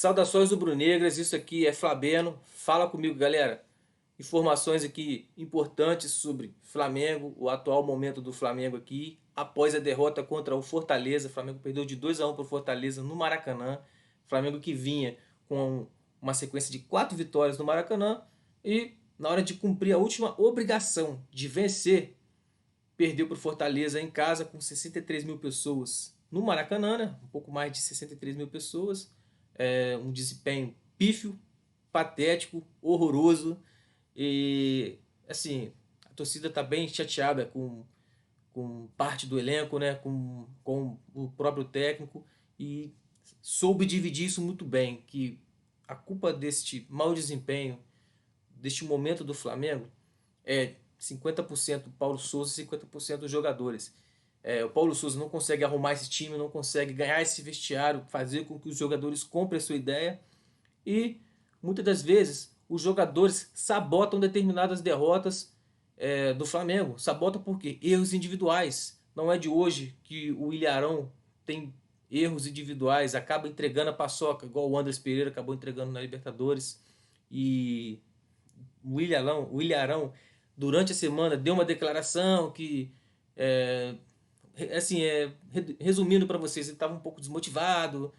Saudações rubro-negras, isso aqui é Flabeno. Fala comigo, galera. Informações aqui importantes sobre Flamengo, o atual momento do Flamengo aqui, após a derrota contra o Fortaleza. O Flamengo perdeu de 2-1 para o Fortaleza no Maracanã. Flamengo que vinha com uma sequência de 4 vitórias no Maracanã e na hora de cumprir a última obrigação de vencer, perdeu para o Fortaleza em casa com 63 mil pessoas no Maracanã, né? Um pouco mais de 63 mil pessoas. Um desempenho pífio, patético, horroroso. E assim, a torcida está bem chateada com parte do elenco, né? Com o próprio técnico. E soube dividir isso muito bem, que a culpa deste mau desempenho, deste momento do Flamengo, é 50% Paulo Souza e 50% dos jogadores. O Paulo Souza não consegue arrumar esse time, não consegue ganhar esse vestiário, fazer com que os jogadores comprem a sua ideia e muitas das vezes os jogadores sabotam determinadas derrotas do Flamengo. Sabotam por quê? Erros individuais. Não é de hoje que o Ilharão tem erros individuais, acaba entregando a paçoca, igual o Andrés Pereira acabou entregando na Libertadores. E o Ilharão, durante a semana, deu uma declaração que, assim, resumindo para vocês, ele estava um pouco desmotivado,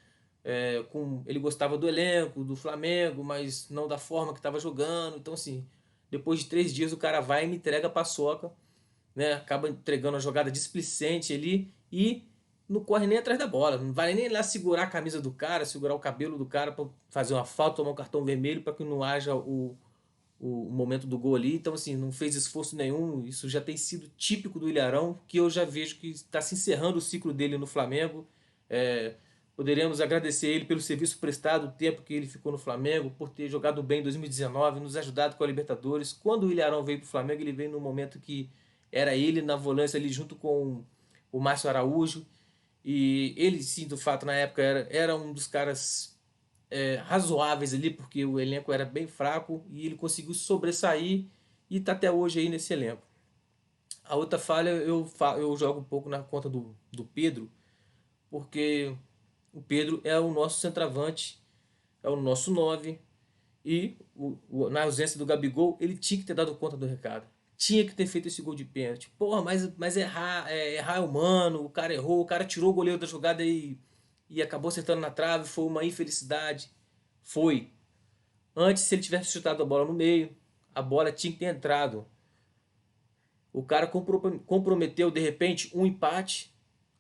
ele gostava do elenco, do Flamengo, mas não da forma que estava jogando. Então, assim, depois de 3 dias o cara vai e me entrega a paçoca, né? Acaba entregando uma jogada displicente ali e não corre nem atrás da bola. Não vai nem lá segurar a camisa do cara, segurar o cabelo do cara para fazer uma falta, tomar um cartão vermelho para que não haja o momento do gol ali. Então, assim, não fez esforço nenhum. Isso já tem sido típico do Ilharão, que eu já vejo que está se encerrando o ciclo dele no Flamengo. É, Poderíamos agradecer ele pelo serviço prestado, o tempo que ele ficou no Flamengo, por ter jogado bem em 2019, nos ajudado com a Libertadores. Quando o Ilharão veio para o Flamengo, ele veio no momento que era ele na volância ali junto com o Márcio Araújo. E ele, sim, do fato, na época era um dos caras razoáveis ali, porque o elenco era bem fraco e ele conseguiu sobressair e está até hoje aí nesse elenco. A outra falha eu jogo um pouco na conta do Pedro, porque o Pedro é o nosso centroavante, é o nosso 9 e na ausência do Gabigol, ele tinha que ter dado conta do recado. Tinha que ter feito esse gol de pênalti. Porra, mas errar é humano, o cara errou, o cara tirou o goleiro da jogada e acabou acertando na trave, foi uma infelicidade. Foi. Antes, se ele tivesse chutado a bola no meio, a bola tinha que ter entrado. O cara comprometeu, de repente, um empate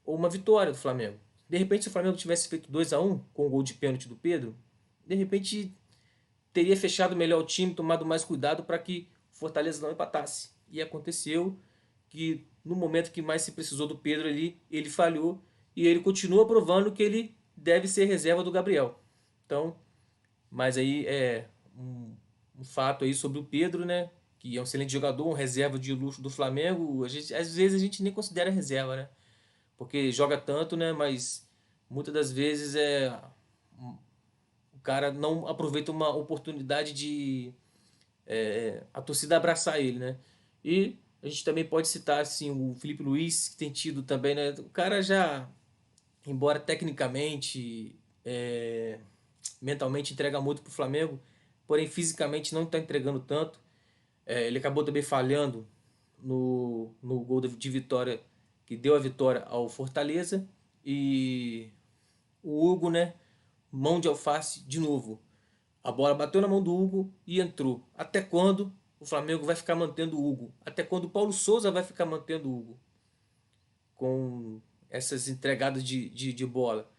ou uma vitória do Flamengo. De repente, se o Flamengo tivesse feito 2-1 com o gol de pênalti do Pedro, de repente teria fechado melhor o time, tomado mais cuidado para que o Fortaleza não empatasse. E aconteceu que no momento que mais se precisou do Pedro ali, ele falhou e ele continua provando que ele deve ser reserva do Gabriel. Então, mas aí um fato aí sobre o Pedro, né? Que é um excelente jogador, um reserva de luxo do Flamengo. Às vezes a gente nem considera reserva, né? Porque joga tanto, né? Mas muitas das vezes o cara não aproveita uma oportunidade de a torcida abraçar ele, né? E a gente também pode citar assim o Felipe Luiz, que tem tido também, né? O cara já, embora tecnicamente, mentalmente entrega muito pro Flamengo, porém fisicamente não está entregando tanto. Ele acabou também falhando no gol de vitória que deu a vitória ao Fortaleza. E o Hugo, né? Mão de alface de novo. A bola bateu na mão do Hugo e entrou. Até quando o Flamengo vai ficar mantendo o Hugo? Até quando o Paulo Souza vai ficar mantendo o Hugo? Com essas entregadas de bola.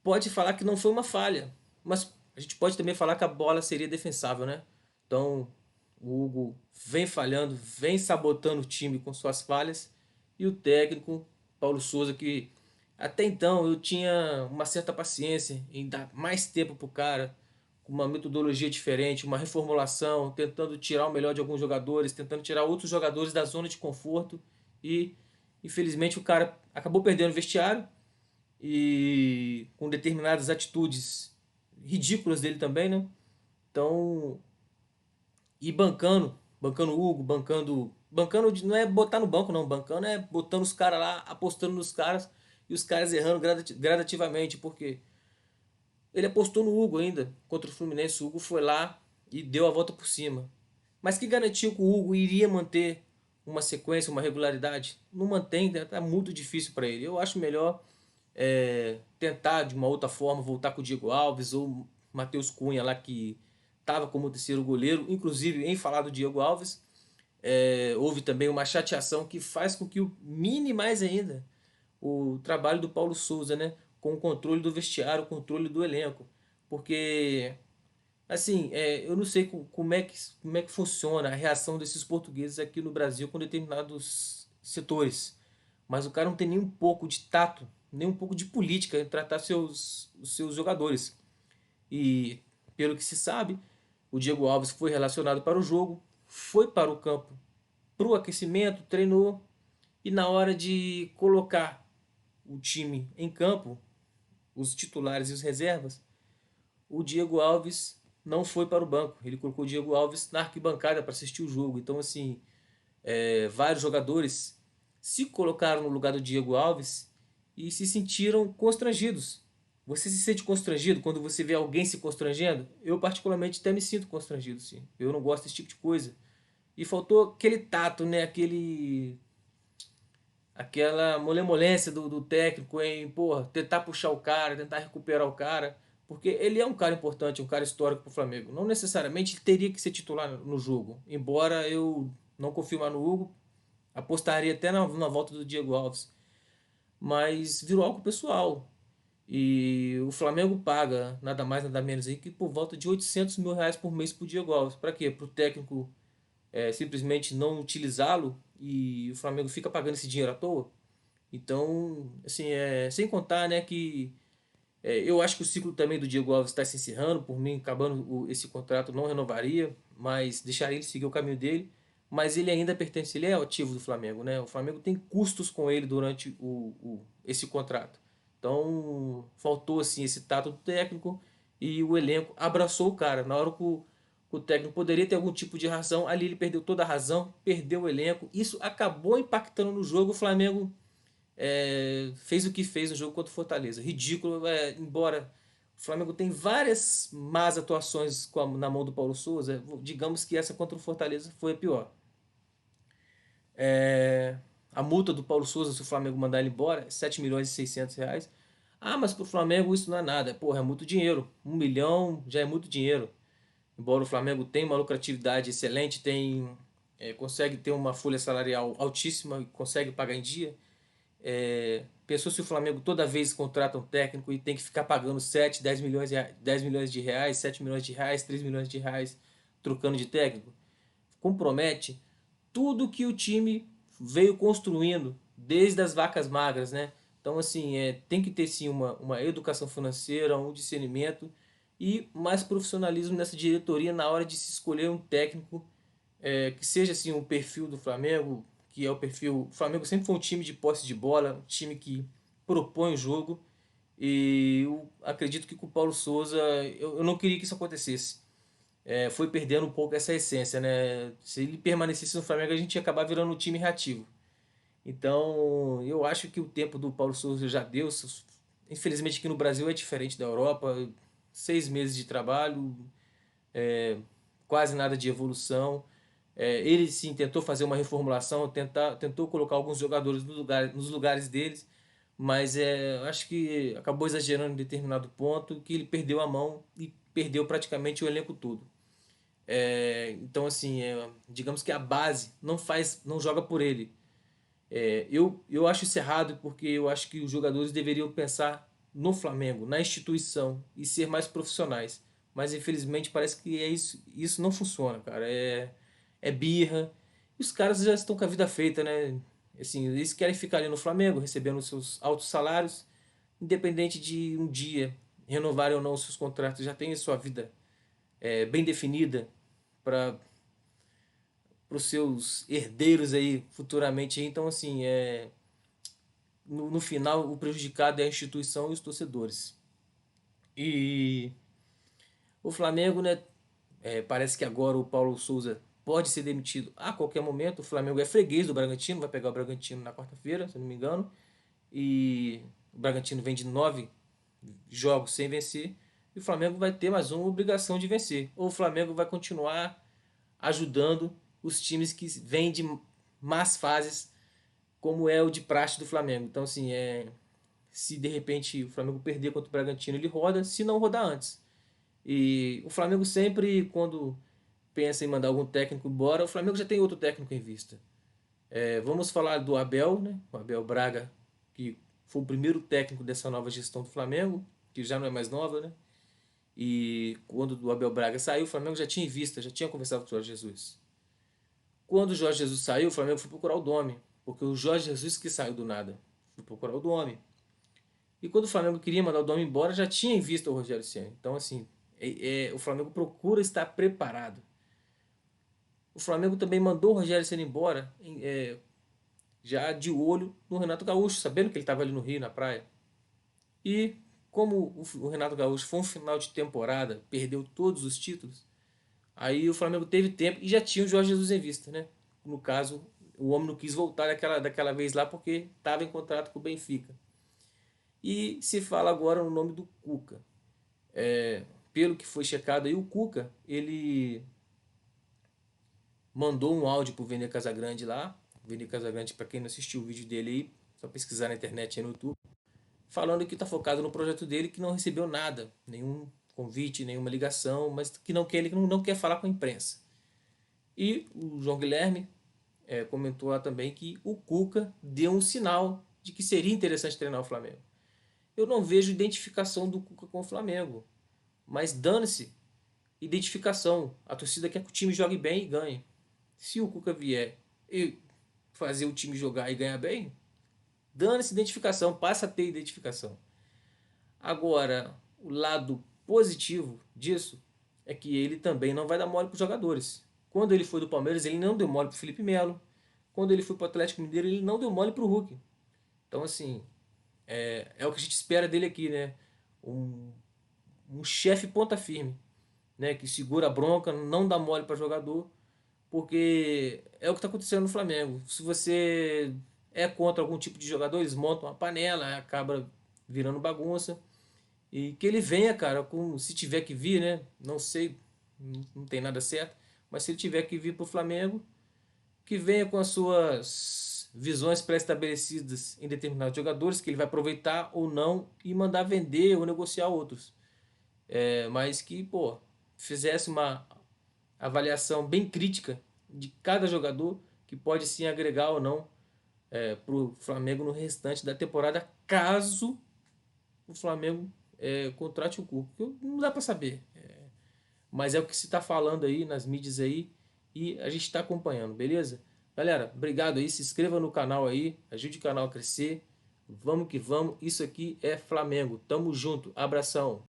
Pode falar que não foi uma falha, mas a gente pode também falar que a bola seria defensável, né? Então, o Hugo vem falhando, vem sabotando o time com suas falhas e o técnico Paulo Souza, que até então eu tinha uma certa paciência em dar mais tempo pro cara, com uma metodologia diferente, uma reformulação, tentando tirar o melhor de alguns jogadores, tentando tirar outros jogadores da zona de conforto e infelizmente o cara acabou perdendo o vestiário e com determinadas atitudes ridículas dele também, né? Então, e bancando o Hugo, bancando não é botar no banco não, bancando é botando os caras lá, apostando nos caras e os caras errando gradativamente, porque Ele apostou no Hugo ainda, contra o Fluminense. O Hugo foi lá e deu a volta por cima. Mas que garantiu que o Hugo iria manter uma sequência, uma regularidade? Não mantém, tá muito difícil para ele. Eu acho melhor tentar de uma outra forma voltar com o Diego Alves ou Matheus Cunha lá que estava como terceiro goleiro. Inclusive, em falar do Diego Alves, houve também uma chateação que faz com que o mine mais ainda o trabalho do Paulo Souza, né? Com o controle do vestiário, o controle do elenco. Porque, assim, eu não sei como é que funciona a reação desses portugueses aqui no Brasil com determinados setores. Mas o cara não tem nem um pouco de tato, nem um pouco de política em tratar os seus jogadores. E, pelo que se sabe, o Diego Alves foi relacionado para o jogo, foi para o campo para o aquecimento, treinou, e na hora de colocar o time em campo, os titulares e os reservas, o Diego Alves não foi para o banco. Ele colocou o Diego Alves na arquibancada para assistir o jogo. Então, assim, vários jogadores se colocaram no lugar do Diego Alves e se sentiram constrangidos. Você se sente constrangido quando você vê alguém se constrangendo? Eu, particularmente, até me sinto constrangido, sim. Eu não gosto desse tipo de coisa. E faltou aquele tato, né? Aquela molemolência do técnico em, porra, tentar puxar o cara, tentar recuperar o cara, porque ele é um cara importante, um cara histórico pro Flamengo. Não necessariamente ele teria que ser titular no jogo, embora eu não confio mais no Hugo, apostaria até na volta do Diego Alves, mas virou algo pessoal. E o Flamengo paga nada mais nada menos aí que por volta de R$ 800 mil por mês pro Diego Alves. Para quê? Para o técnico simplesmente não utilizá-lo e o Flamengo fica pagando esse dinheiro à toa. Então, assim, sem contar, né, que eu acho que o ciclo também do Diego Alves está se encerrando. Por mim, acabando esse contrato, não renovaria, mas deixaria ele seguir o caminho dele. Mas ele ainda pertence, ele é ativo do Flamengo, né? O Flamengo tem custos com ele durante esse contrato. Então, faltou assim esse tato do técnico e o elenco abraçou o cara. Na hora que o técnico poderia ter algum tipo de razão, ali ele perdeu toda a razão, perdeu o elenco. Isso acabou impactando no jogo. O Flamengo fez o que fez no jogo contra o Fortaleza. Ridículo, embora o Flamengo tem várias más atuações na mão do Paulo Souza, digamos que essa contra o Fortaleza foi a pior. A multa do Paulo Souza, se o Flamengo mandar ele embora, é 7 milhões e 600 reais. Ah, mas pro Flamengo isso não é nada. Porra, é muito dinheiro. 1 milhão já é muito dinheiro. Embora o Flamengo tenha uma lucratividade excelente, consegue ter uma folha salarial altíssima, consegue pagar em dia. Pensou se o Flamengo toda vez contrata um técnico e tem que ficar pagando 7 10 milhões, 10 milhões de reais, 7 milhões de reais, 3 milhões de reais trocando de técnico? Compromete tudo que o time veio construindo desde as vacas magras, né? Então, assim, tem que ter sim uma educação financeira, um discernimento e mais profissionalismo nessa diretoria na hora de se escolher um técnico que seja assim um perfil do Flamengo, que é o perfil. O Flamengo sempre foi um time de posse de bola, um time que propõe o jogo. E eu acredito que com o Paulo Souza eu não queria que isso acontecesse. Foi perdendo um pouco essa essência, né? Se ele permanecesse no Flamengo, a gente ia acabar virando um time reativo. Então, eu acho que o tempo do Paulo Souza já deu. Infelizmente, aqui no Brasil é diferente da Europa. 6 meses de trabalho, quase nada de evolução. Ele sim tentou fazer uma reformulação, tentou colocar alguns jogadores nos lugares deles, mas acho que acabou exagerando em determinado ponto, que ele perdeu a mão e perdeu praticamente o elenco todo. Então assim, digamos que a base não joga por ele. Eu acho isso errado porque eu acho que os jogadores deveriam pensar no Flamengo, na instituição e ser mais profissionais. Mas infelizmente parece que isso não funciona, cara. É birra. E os caras já estão com a vida feita, né? Assim, eles querem ficar ali no Flamengo, recebendo seus altos salários, independente de um dia renovarem ou não os seus contratos, já tem a sua vida bem definida para os seus herdeiros aí futuramente. Então, assim, no final, o prejudicado é a instituição e os torcedores. E o Flamengo, né? Parece que agora o Paulo Souza pode ser demitido a qualquer momento. O Flamengo é freguês do Bragantino, vai pegar o Bragantino na quarta-feira, se eu não me engano. E o Bragantino vem de 9 jogos sem vencer. e o Flamengo vai ter mais uma obrigação de vencer. Ou o Flamengo vai continuar ajudando os times que vêm de más fases, como é o de praxe do Flamengo. Então, assim, se de repente o Flamengo perder contra o Bragantino, ele roda, se não rodar antes. E o Flamengo sempre, quando pensa em mandar algum técnico embora, o Flamengo já tem outro técnico em vista. Vamos falar do Abel, né? O Abel Braga, que foi o primeiro técnico dessa nova gestão do Flamengo, que já não é mais nova, né? E quando o Abel Braga saiu, o Flamengo já tinha em vista, já tinha conversado com o Jorge Jesus. Quando o Jorge Jesus saiu, o Flamengo foi procurar o Domi, porque o Jorge Jesus que saiu do nada, foi procurar o Domi. E quando o Flamengo queria mandar o Domi embora, já tinha em vista o Rogério Ceni. Então, assim, o Flamengo procura estar preparado. O Flamengo também mandou o Rogério Ceni embora, já de olho no Renato Gaúcho, sabendo que ele estava ali no Rio, na praia. E como o Renato Gaúcho foi um final de temporada, perdeu todos os títulos, aí o Flamengo teve tempo e já tinha o Jorge Jesus em vista, né? No caso, o homem não quis voltar daquela vez lá porque estava em contrato com o Benfica. E se fala agora no nome do Cuca. Pelo que foi checado aí, o Cuca, ele mandou um áudio pro Vene Casagrande lá. O Vene Casagrande, para quem não assistiu o vídeo dele aí, só pesquisar na internet aí no YouTube, falando que está focado no projeto dele, que não recebeu nada, nenhum convite, nenhuma ligação, mas que não quer, ele não quer falar com a imprensa. E o João Guilherme comentou lá também que o Cuca deu um sinal de que seria interessante treinar o Flamengo. Eu não vejo identificação do Cuca com o Flamengo, mas dane-se identificação. A torcida quer que o time jogue bem e ganhe. Se o Cuca vier e fazer o time jogar e ganhar bem, dane-se identificação, passa a ter identificação. Agora, o lado positivo disso é que ele também não vai dar mole para os jogadores. Quando ele foi do Palmeiras, ele não deu mole para o Felipe Melo. Quando ele foi para o Atlético Mineiro, ele não deu mole para o Hulk. Então, assim, é o que a gente espera dele aqui, né? Um, um chefe ponta firme, né? Que segura a bronca, não dá mole para jogador, porque é o que está acontecendo no Flamengo. Se você é contra algum tipo de jogador, eles montam uma panela, acaba virando bagunça. E que ele venha, cara, se tiver que vir, né? Não sei, não tem nada certo, mas se ele tiver que vir pro Flamengo, que venha com as suas visões pré-estabelecidas em determinados jogadores, que ele vai aproveitar ou não e mandar vender ou negociar outros. Mas que, pô, fizesse uma avaliação bem crítica de cada jogador que pode sim agregar ou não pro Flamengo no restante da temporada, caso o Flamengo contrate o Cuca. Não dá para saber. Mas é o que se está falando aí nas mídias aí e a gente está acompanhando, beleza? Galera, obrigado aí. Se inscreva no canal aí, ajude o canal a crescer. Vamos que vamos. Isso aqui é Flamengo. Tamo junto. Abração.